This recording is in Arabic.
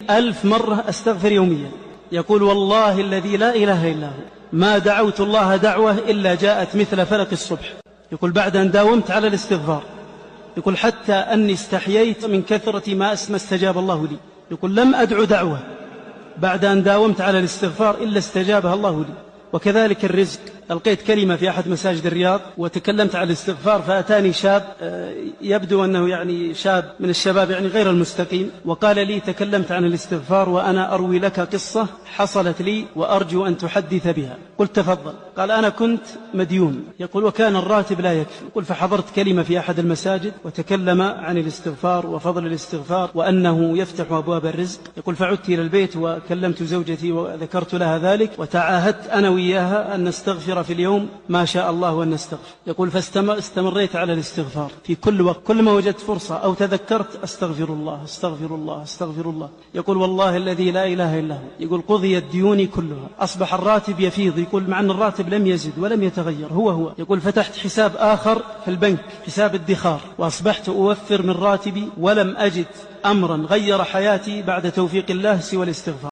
1000 مرة أستغفر يوميا. يقول والله الذي لا إله إلا هو ما دعوت الله دعوة إلا جاءت مثل فلك الصبح. يقول بعد أن داومت على الاستغفار، يقول حتى أني استحييت من كثرة ما استجاب الله لي. يقول لم أدعو دعوة بعد أن داومت على الاستغفار إلا استجابها الله لي. وكذلك الرزق. ألقيت كلمة في أحد مساجد الرياض وتكلمت عن الاستغفار، فأتاني شاب يبدو أنه يعني شاب من الشباب يعني غير المستقيم، وقال لي تكلمت عن الاستغفار وأنا أروي لك قصة حصلت لي وأرجو أن تحدث بها. قلت تفضل. قال أنا كنت مديون، يقول وكان الراتب لا يكفي. يقول فحضرت كلمة في أحد المساجد وتكلم عن الاستغفار وفضل الاستغفار وأنه يفتح أبواب الرزق. يقول فعدت إلى البيت وكلمت زوجتي وذكرت لها ذلك، وتعاهدت أنا وإياها أن نستغفر في اليوم ما شاء الله وأن نستغفر. يقول فاستمريت على الاستغفار في كل وقت، كل ما وجدت فرصة أو تذكرت أستغفر الله أستغفر الله أستغفر الله. يقول والله الذي لا إله إلا هو، يقول قضيت ديوني كلها، أصبح الراتب يفيض. يقول مع أن الراتب لم يزد ولم يتغير هو. يقول فتحت حساب آخر في البنك، حساب الادخار، وأصبحت أوفر من راتبي ولم أجد أمرا غير حياتي بعد توفيق الله سوى الاستغفار.